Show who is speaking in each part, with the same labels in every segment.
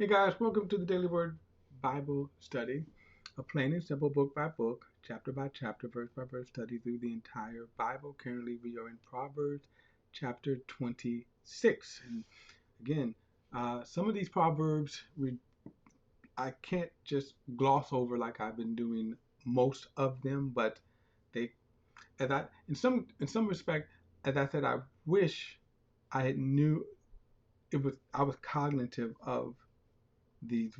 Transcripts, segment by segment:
Speaker 1: Hey guys, welcome to the Daily Word Bible Study, a plain and simple book by book, chapter by chapter, verse by verse study through the entire Bible. Currently, we are in Proverbs chapter 26. And again, some of these Proverbs I can't just gloss over like I've been doing most of them, but they, as I, in some respect, as I said, I wish I had knew I was cognitive of these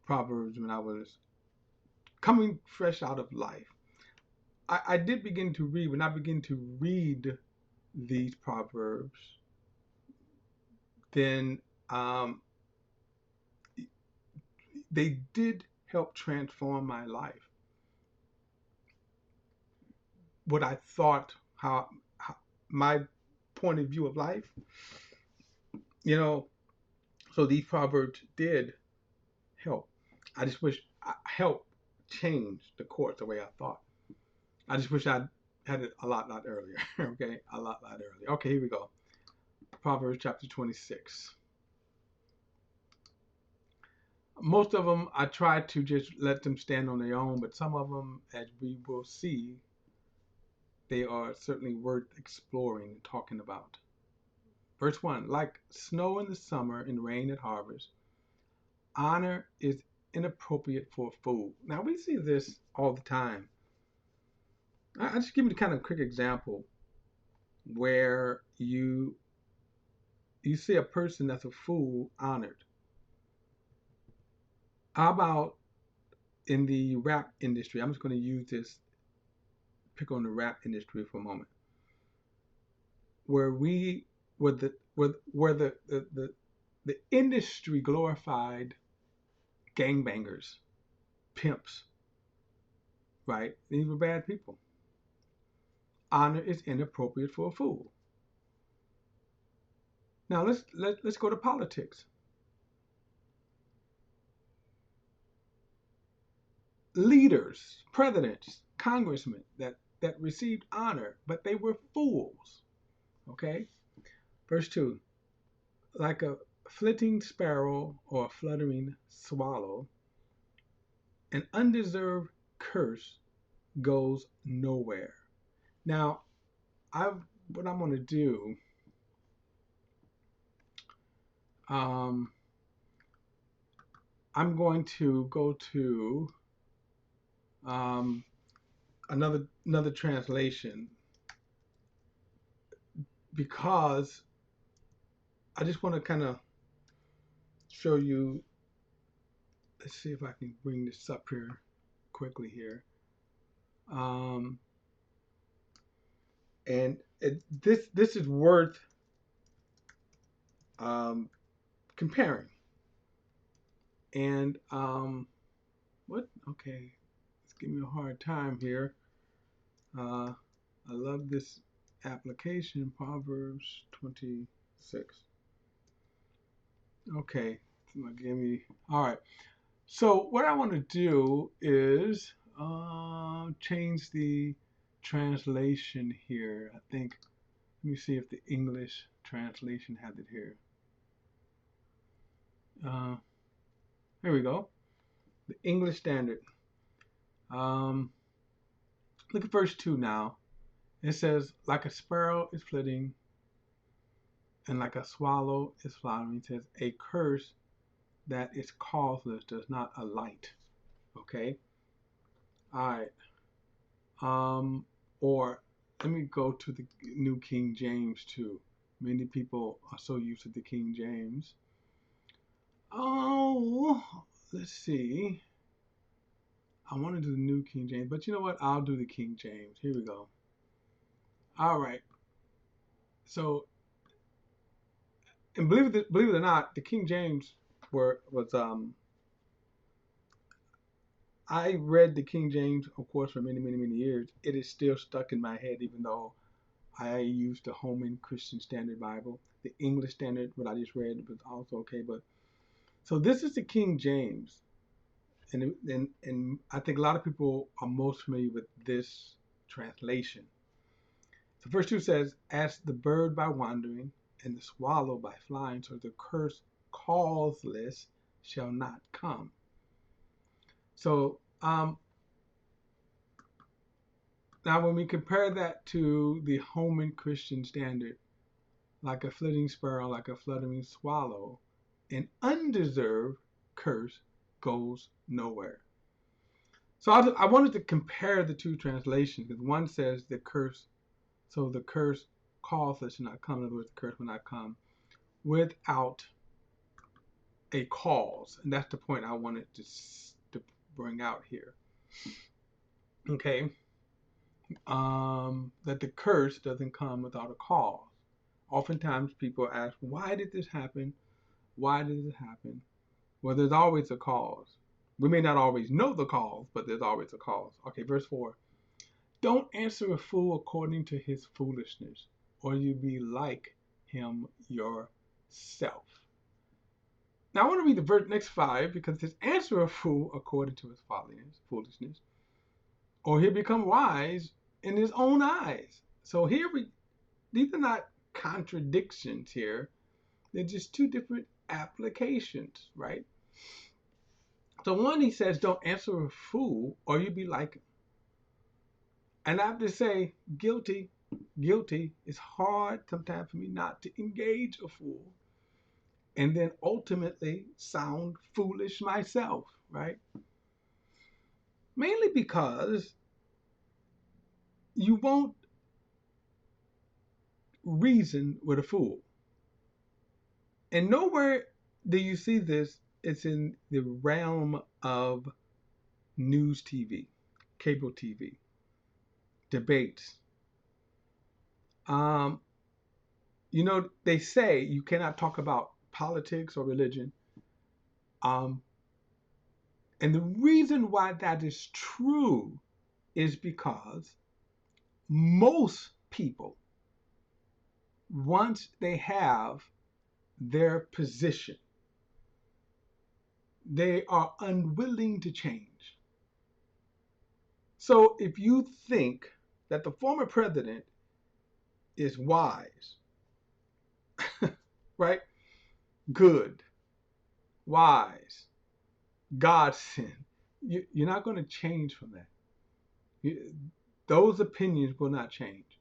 Speaker 1: Proverbs when I was coming fresh out of life. I did begin to read, when I began to read these Proverbs, then they did help transform my life. What I thought, how my point of view of life, you know, so these Proverbs did help. I just wish help change the course the way I thought. I just wish I'd had it a lot earlier. Okay, a lot earlier. Okay, here we go. Proverbs chapter 26. Most of them, I try to just let them stand on their own, but some of them, as we will see, they are certainly worth exploring and talking about. Verse 1, like snow in the summer and rain at harvest, honor is inappropriate for a fool. Now, we see this all the time. I just give you kind of a quick example where you see a person that's a fool honored. How about in the rap industry? I'm just going to use this, pick on the rap industry for a moment, where we, where the industry glorified gangbangers, pimps, right? These were bad people. Honor is inappropriate for a fool. Now let's go to politics. Leaders, presidents, congressmen that received honor, but they were fools. Okay, verse 2, like a flitting sparrow or a fluttering swallow, an undeserved curse goes nowhere. Now, what I'm going to do, um, I'm going to go to um, another translation, because I just want to kind of show you. Let's see if I can bring this up here quickly here. Um, and this is worth um, comparing. And what? Okay, it's giving me a hard time here. I love this application, Proverbs 26. Okay, give me. All right. So what I want to do is change the translation here. I think. Let me see if the English translation has it here. Uh, Here we go. The English Standard. Um, Look at verse 2 now. It says, like a sparrow is flitting and like a swallow is flying. It says, a curse that is causeless does not alight. Okay? All right. Or let me go to the New King James too. Many people are so used to the King James. Oh, let's see. I want to do the New King James, but you know what? I'll do the King James. Here we go. All right. So, and believe it or not, the King James was I read the King James, of course, for many years. It is still stuck in my head, even though I used the Holman Christian Standard Bible. The English Standard, what I just read, was also okay. But so this is the King James, and I think a lot of people are most familiar with this translation. So verse 2 says, "As the bird by wandering, and the swallow by flying, so the curse causeless shall not come. So now when we compare that to the Holman Christian standard, like a flitting sparrow, like a fluttering swallow, an undeserved curse goes nowhere. So I wanted to compare the two translations, because one says the curse, so the curse causeless shall not come. In other words, the curse will not come without a cause, and that's the point I wanted to bring out here. Okay, that the curse doesn't come without a cause. Oftentimes people ask, why did this happen? Why did it happen? Well, there's always a cause. We may not always know the cause, but there's always a cause. Okay, verse 4. Don't answer a fool according to his foolishness, or you be like him yourself. Now I want to read the next 5, because it says, answer a fool according to his foolishness, or he'll become wise in his own eyes. So these are not contradictions here. They're just two different applications, right? So one, he says, don't answer a fool or you be like him. And I have to say, guilty. It's hard sometimes for me not to engage a fool and then ultimately sound foolish myself, right? Mainly because you won't reason with a fool. And nowhere do you see this. It's in the realm of news TV, cable TV, debates. They say you cannot talk about politics or religion. And the reason why that is true is because most people, once they have their position, they are unwilling to change. So if you think that the former president is wise, right? Good, wise, God sent, you're not going to change from that. Those opinions will not change.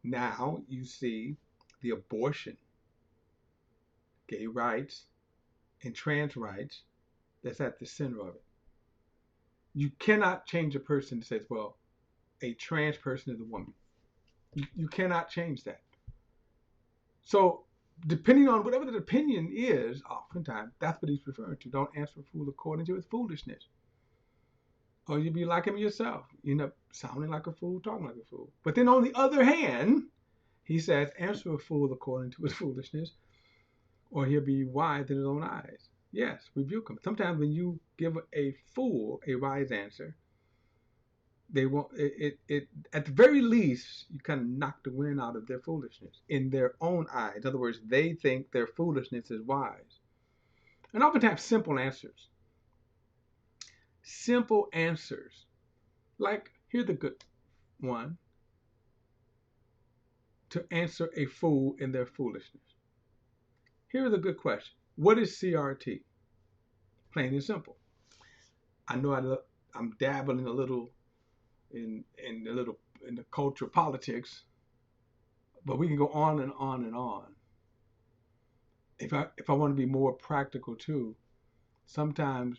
Speaker 1: Now you see the abortion, gay rights, and trans rights that's at the center of it. You cannot change a person that says, well, a trans person is a woman. You cannot change that. So depending on whatever the opinion is, oftentimes that's what he's referring to. Don't answer a fool according to his foolishness, or you'll be like him yourself. You end up sounding like a fool, talking like a fool. But then on the other hand, he says, answer a fool according to his foolishness, or he'll be wise in his own eyes. Yes, rebuke him. Sometimes when you give a fool a wise answer, they won't. It at the very least, you kind of knock the wind out of their foolishness in their own eyes. In other words, they think their foolishness is wise. And oftentimes, simple answers. Simple answers. Like, here's the good one: to answer a fool in their foolishness. Here's a good question: what is CRT? Plain and simple. I know I'm dabbling a little in the culture of politics, but we can go on and on and on. If I want to be more practical too, sometimes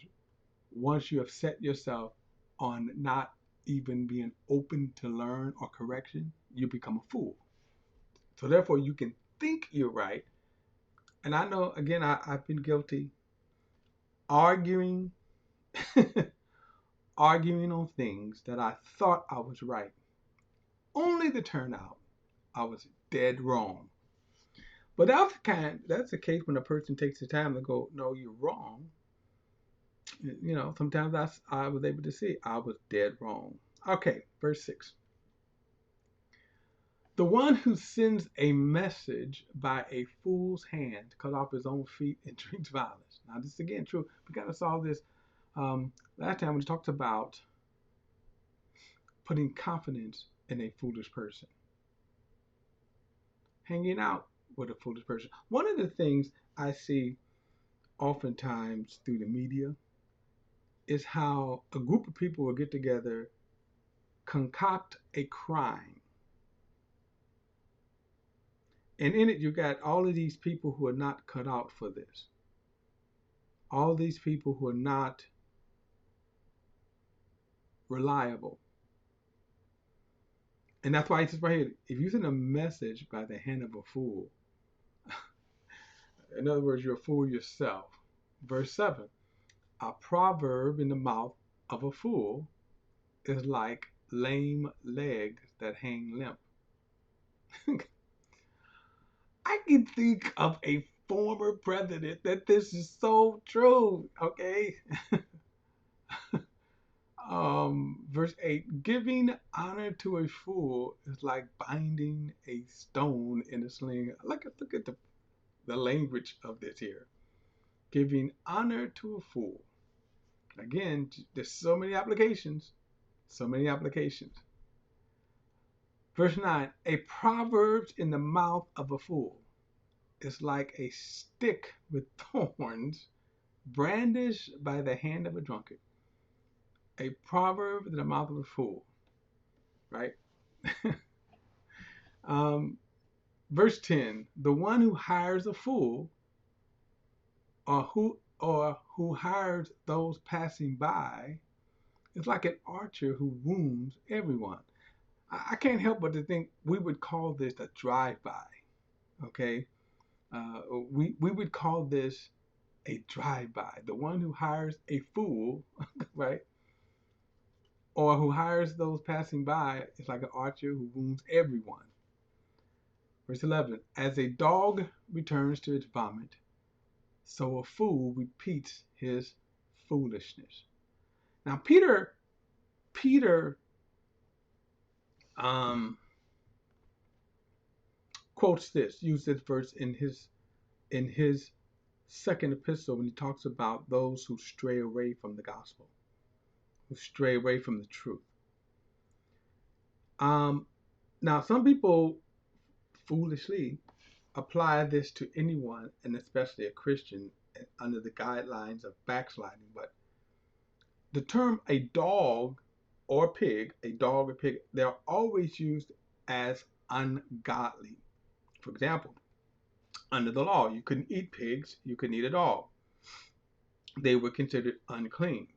Speaker 1: once you have set yourself on not even being open to learn or correction, you become a fool. So therefore, you can think you're right, and I know again I've been guilty arguing arguing on things that I thought I was right, only to turn out I was dead wrong. But that's the case when a person takes the time to go, no, you're wrong. Sometimes I was able to see I was dead wrong. Okay, verse 6. The one who sends a message by a fool's hand cut off his own feet and drinks violence. Now this is again true. We kind of saw this last time when we talked about putting confidence in a foolish person. Hanging out with a foolish person. One of the things I see oftentimes through the media is how a group of people will get together, concoct a crime, and in it you got all of these people who are not cut out for this. All these people who are not reliable. And that's why he says right here, if you send a message by the hand of a fool, in other words, you're a fool yourself. Verse 7, a proverb in the mouth of a fool is like lame legs that hang limp. I can think of a former president that this is so true, okay? Verse 8, giving honor to a fool is like binding a stone in a sling. Look at the language of this here. Giving honor to a fool. Again, there's so many applications. So many applications. Verse 9, a proverb in the mouth of a fool is like a stick with thorns brandished by the hand of a drunkard. A proverb in the mouth of a fool, right? Verse 10, the one who hires a fool or who hires those passing by is like an archer who wounds everyone. I can't help but to think we would call this a drive-by, okay? We would call this a drive-by. The one who hires a fool, right? Or who hires those passing by is like an archer who wounds everyone. Verse 11, as a dog returns to its vomit, so a fool repeats his foolishness. Now Peter quotes this, used this verse in his second epistle when he talks about those who stray away from the gospel, who stray away from the truth. Now some people foolishly apply this to anyone, and especially a Christian, under the guidelines of backsliding. But the term a dog or pig, they're always used as ungodly. For example, under the law, you couldn't eat pigs, you couldn't eat a dog. They were considered unclean.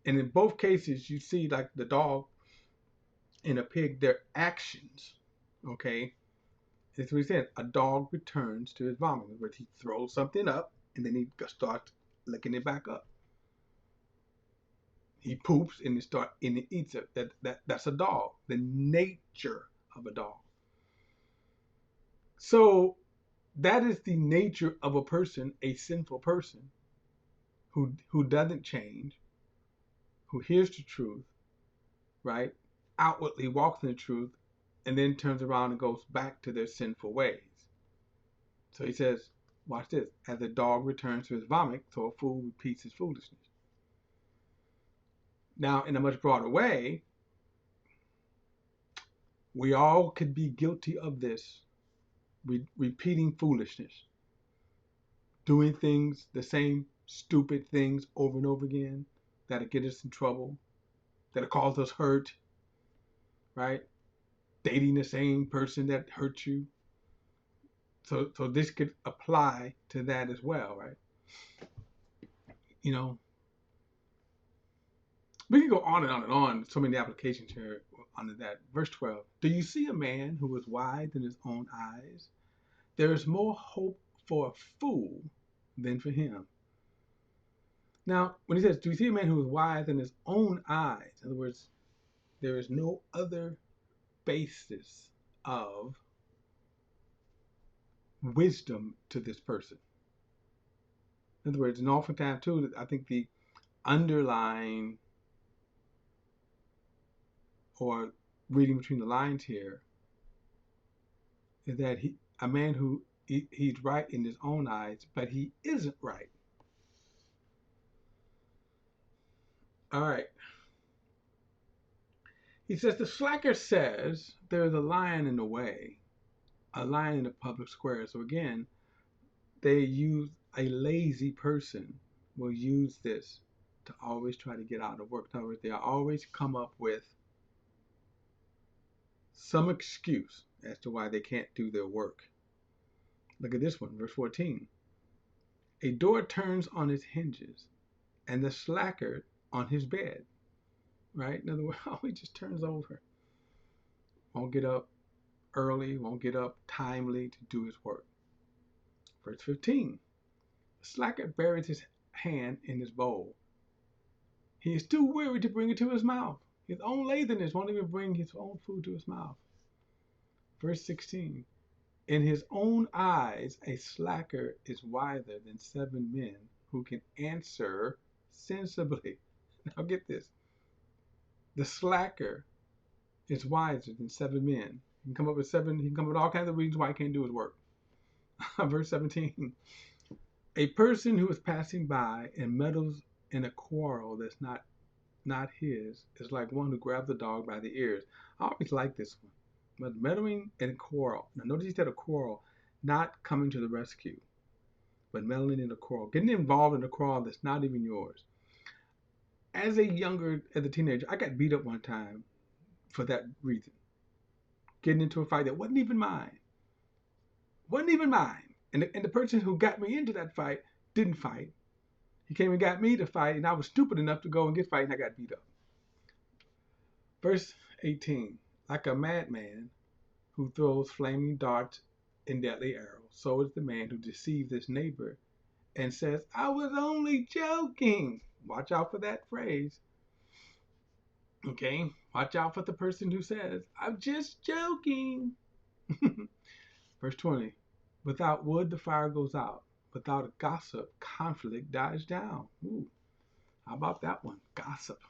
Speaker 1: And in both cases, you see like the dog and a pig, their actions, okay? That's what he said. A dog returns to his vomit, where he throws something up and then he starts licking it back up. He poops and he eats it. That's a dog. The nature of a dog. So that is the nature of a person, a sinful person, who doesn't change, who hears the truth, right? Outwardly walks in the truth, and then turns around and goes back to their sinful ways. So he says, watch this, as a dog returns to his vomit, so a fool repeats his foolishness. Now, in a much broader way, we all could be guilty of this, repeating foolishness, doing things, the same stupid things over and over again that'll get us in trouble, that'll cause us hurt, right? Dating the same person that hurt you. So this could apply to that as well, right? You know, we can go on and on and on. So many applications here under that. Verse 12. Do you see a man who is wise in his own eyes? There is more hope for a fool than for him. Now, when he says, do you see a man who is wise in his own eyes? In other words, there is no other basis of wisdom to this person. In other words, and oftentimes too, I think the underlying or reading between the lines here is that a man who he's right in his own eyes, but he isn't right. All right. He says the slacker says there's a lion in the way, a lion in the public square. So again, they use a lazy person will use this to always try to get out of work. In other words, they always come up with some excuse as to why they can't do their work. Look at this one, verse 14. A door turns on its hinges, and the slacker on his bed. Right? In other words, always just turns over. Won't get up early, won't get up timely to do his work. Verse 15. The slacker buries his hand in his bowl. He is too weary to bring it to his mouth. His own laziness won't even bring his own food to his mouth. Verse 16. In his own eyes, a slacker is wiser than 7 men who can answer sensibly. Now get this. The slacker is wiser than 7 men. He can come up with all kinds of reasons why he can't do his work. Verse 17. A person who is passing by and meddles in a quarrel that's not his is like one who grabs a dog by the ears. I always like this one. But meddling in a quarrel. Now notice he said a quarrel, not coming to the rescue, but meddling in a quarrel, getting involved in a quarrel that's not even yours. As a teenager, I got beat up one time for that reason. Getting into a fight that wasn't even mine. And the person who got me into that fight didn't fight. He came and got me to fight, and I was stupid enough to go and get fight, and I got beat up. Verse 18. Like a madman who throws flaming darts and deadly arrows, so is the man who deceives his neighbor and says, I was only joking. Watch out for that phrase. Okay? Watch out for the person who says, I'm just joking. Verse 20. Without wood, the fire goes out. Without gossip, conflict dies down. Ooh, how about that one? Gossip.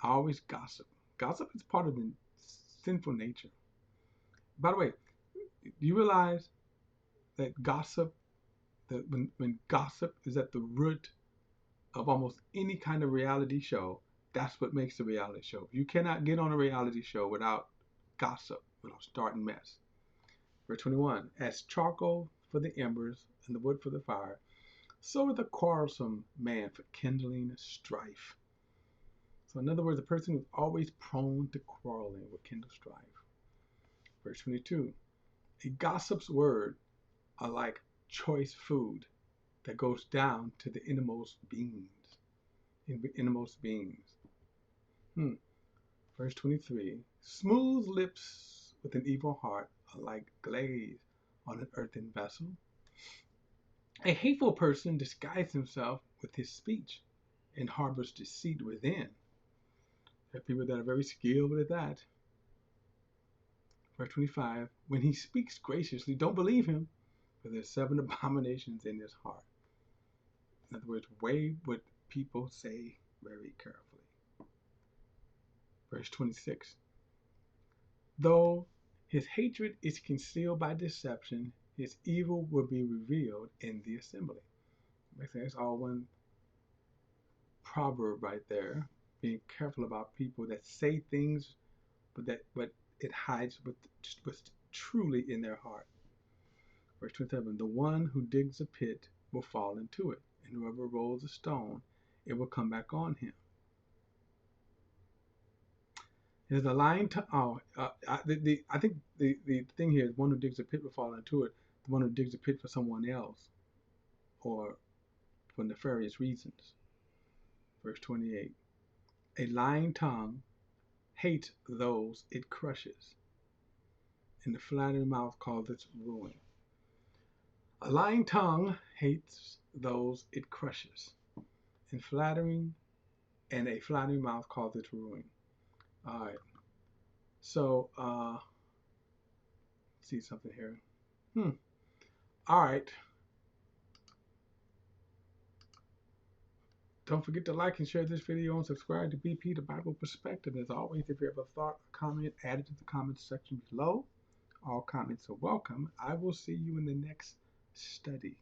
Speaker 1: Always gossip. Gossip is part of the sinful nature. By the way, do you realize that when gossip is at the root of almost any kind of reality show, that's what makes a reality show. You cannot get on a reality show without gossip, without starting mess. Verse 21, as charcoal for the embers and the wood for the fire, so is the quarrelsome man for kindling strife. So in other words, a person who's always prone to quarreling will kindle strife. Verse 22, a gossip's word are like choice food that goes down to the innermost beings. Verse 23, smooth lips with an evil heart are like glaze on an earthen vessel. A hateful person disguises himself with his speech and harbors deceit within. There are people that are very skilled at that. Verse 25, when he speaks graciously, don't believe him, for there's 7 abominations in his heart. In other words, weigh what people say very carefully. Verse 26, though his hatred is concealed by deception, his evil will be revealed in the assembly. That's all one proverb right there. Being careful about people that say things, but it hides what's truly in their heart. Verse 27, the one who digs a pit will fall into it, and whoever rolls a stone, it will come back on him. There's a lying tongue. I think the thing here is one who digs a pit will fall into it. The one who digs a pit for someone else, or for nefarious reasons. Verse 28. A lying tongue hates those it crushes, and the flattering mouth calls its ruin. A lying tongue hates those it crushes, and a flattering mouth calls its ruin. All right. So, see something here. All right. Don't forget to like and share this video and subscribe to BP, the Bible Perspective. As always, if you have a thought or comment, add it to the comments section below. All comments are welcome. I will see you in the next study.